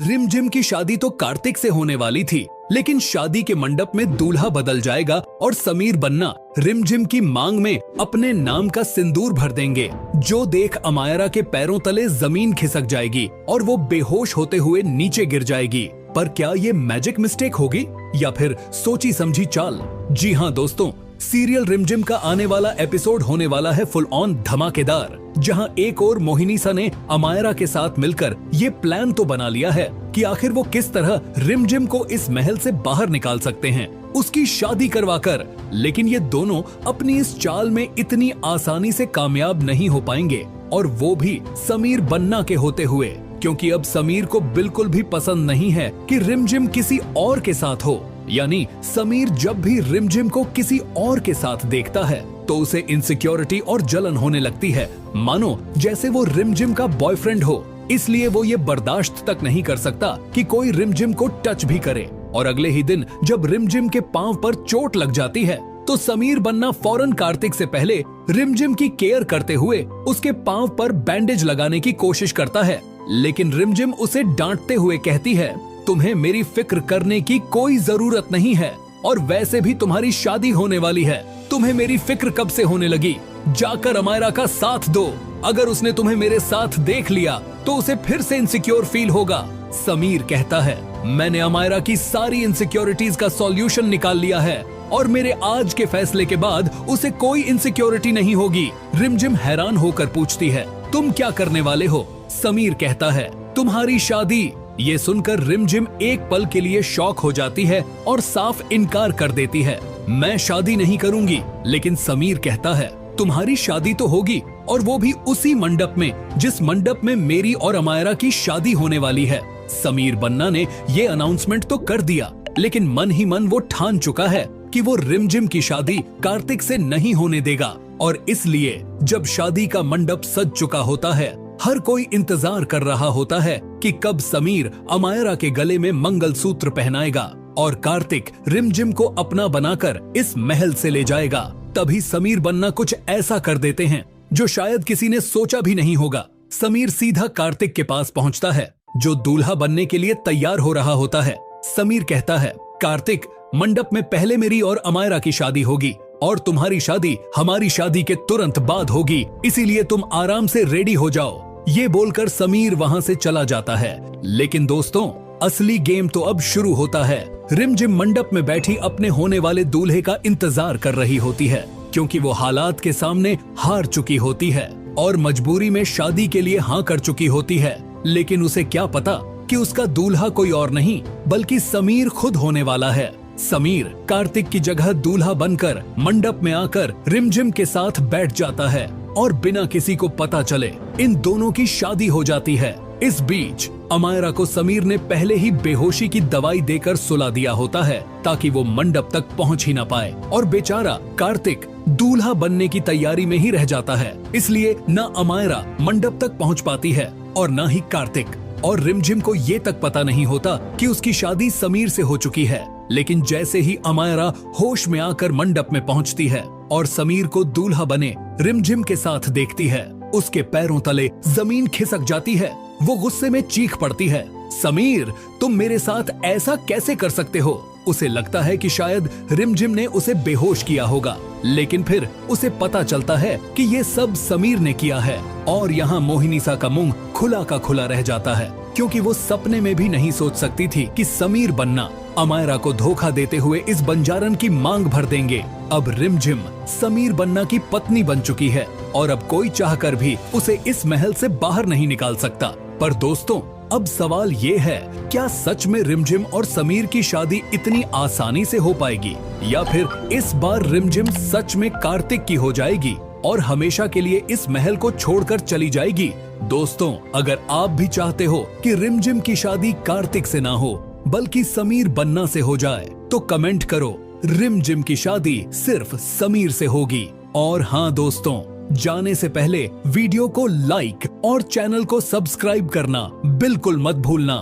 रिमझिम की शादी तो कार्तिक से होने वाली थी, लेकिन शादी के मंडप में दूल्हा बदल जाएगा और समीर बन्ना रिमझिम की मांग में अपने नाम का सिंदूर भर देंगे, जो देख अमायरा के पैरों तले जमीन खिसक जाएगी और वो बेहोश होते हुए नीचे गिर जाएगी। पर क्या ये मैजिक मिस्टेक होगी या फिर सोची समझी चाल? जी हाँ दोस्तों, सीरियल रिमझिम का आने वाला एपिसोड होने वाला है फुल ऑन धमाकेदार, जहां एक और मोहिनीसा ने अमायरा के साथ मिलकर ये प्लान तो बना लिया है कि आखिर वो किस तरह रिमझिम को इस महल से बाहर निकाल सकते हैं, उसकी शादी करवाकर। लेकिन ये दोनों अपनी इस चाल में इतनी आसानी से कामयाब नहीं हो पाएंगे, और वो भी समीर बन्ना के होते हुए, क्योंकि अब समीर को बिल्कुल भी पसंद नहीं है कि रिमझिम किसी और के साथ हो। यानी समीर जब भी रिमझिम को किसी और के साथ देखता है तो उसे इनसिक्योरिटी और जलन होने लगती है, मानो जैसे वो रिमझिम का बॉयफ्रेंड हो। इसलिए वो ये बर्दाश्त तक नहीं कर सकता कि कोई रिमझिम को टच भी करे। और अगले ही दिन जब रिमझिम के पांव पर चोट लग जाती है तो समीर बन्ना फौरन कार्तिक से पहले रिमझिम की केयर करते हुए उसके पांव पर बैंडेज लगाने की कोशिश करता है। लेकिन रिमझिम उसे डांटते हुए कहती है, तुम्हें मेरी फिक्र करने की कोई जरूरत नहीं है, और वैसे भी तुम्हारी शादी होने वाली है। तुम्हें मेरी फिक्र कब से होने लगी? जाकर अमायरा का साथ दो। अगर उसने तुम्हें मेरे साथ देख लिया तो उसे फिर से इनसिक्योर फील होगा। समीर कहता है, मैंने अमायरा की सारी इनसिक्योरिटीज का सॉल्यूशन निकाल लिया है और मेरे आज के फैसले के बाद उसे कोई इनसिक्योरिटी नहीं होगी। रिमझिम हैरान होकर पूछती है, तुम क्या करने वाले हो? समीर कहता है, तुम्हारी शादी। ये सुनकर रिमझिम एक पल के लिए शॉक हो जाती है और साफ इनकार कर देती है, मैं शादी नहीं करूंगी। लेकिन समीर कहता है, तुम्हारी शादी तो होगी, और वो भी उसी मंडप में जिस मंडप में मेरी और अमायरा की शादी होने वाली है। समीर बन्ना ने ये अनाउंसमेंट तो कर दिया, लेकिन मन ही मन वो ठान चुका है कि वो रिमझिम की शादी कार्तिक से नहीं होने देगा। और इसलिए जब शादी का मंडप सज चुका होता है, हर कोई इंतजार कर रहा होता है कि कब समीर अमायरा के गले में मंगलसूत्र पहनाएगा और कार्तिक रिमझिम को अपना बनाकर इस महल से ले जाएगा। तभी समीर बन्ना कुछ ऐसा कर देते हैं जो शायद किसी ने सोचा भी नहीं होगा। समीर सीधा कार्तिक के पास पहुंचता है, जो दूल्हा बनने के लिए तैयार हो रहा होता है। समीर कहता है, कार्तिक, मंडप में पहले मेरी और अमायरा की शादी होगी और तुम्हारी शादी हमारी शादी के तुरंत बाद होगी, इसीलिए तुम आराम से रेडी हो जाओ। ये बोलकर समीर वहां से चला जाता है। लेकिन दोस्तों, असली गेम तो अब शुरू होता है। रिमझिम मंडप में बैठी अपने होने वाले दूल्हे का इंतजार कर रही होती है, क्योंकि वो हालात के सामने हार चुकी होती है और मजबूरी में शादी के लिए हाँ कर चुकी होती है। लेकिन उसे क्या पता कि उसका दूल्हा कोई और नहीं बल्कि समीर खुद होने वाला है। समीर कार्तिक की जगह दूल्हा बनकर मंडप में आकर रिमझिम के साथ बैठ जाता है और बिना किसी को पता चले इन दोनों की शादी हो जाती है। इस बीच अमायरा को समीर ने पहले ही बेहोशी की दवाई देकर सुला दिया होता है, ताकि वो मंडप तक पहुंच ही न पाए, और बेचारा कार्तिक दूल्हा बनने की तैयारी में ही रह जाता है। इसलिए न अमायरा मंडप तक पहुंच पाती है और न ही कार्तिक। और रिमझिम को ये तक पता नहीं होता कि उसकी शादी समीर से हो चुकी है। लेकिन जैसे ही अमायरा होश में आकर मंडप में पहुंचती है और समीर को दूल्हा बने रिमझिम के साथ देखती है, उसके पैरों तले जमीन खिसक जाती है। वो गुस्से में चीख पड़ती है, समीर, तुम मेरे साथ ऐसा कैसे कर सकते हो? उसे लगता है कि शायद रिमझिम ने उसे बेहोश किया होगा, लेकिन फिर उसे पता चलता है कि ये सब समीर ने किया है। और यहाँ मोहिनीसा का मुंह खुला का खुला रह जाता है, क्योंकि वो सपने में भी नहीं सोच सकती थी कि समीर बन्ना अमायरा को धोखा देते हुए इस बंजारन की मांग भर देंगे। अब रिमझिम समीर बन्ना की पत्नी बन चुकी है और अब कोई चाहकर भी उसे इस महल से बाहर नहीं निकाल सकता। पर दोस्तों, अब सवाल ये है, क्या सच में रिमझिम और समीर की शादी इतनी आसानी से हो पाएगी, या फिर इस बार रिमझिम सच में कार्तिक की हो जाएगी और हमेशा के लिए इस महल को छोड़कर चली जाएगी? दोस्तों, अगर आप भी चाहते हो कि रिमझिम की शादी कार्तिक से ना हो बल्कि समीर बन्ना से हो जाए, तो कमेंट करो, रिमझिम की शादी सिर्फ समीर से होगी। और हाँ दोस्तों, जाने से पहले वीडियो को लाइक और चैनल को सब्सक्राइब करना बिल्कुल मत भूलना।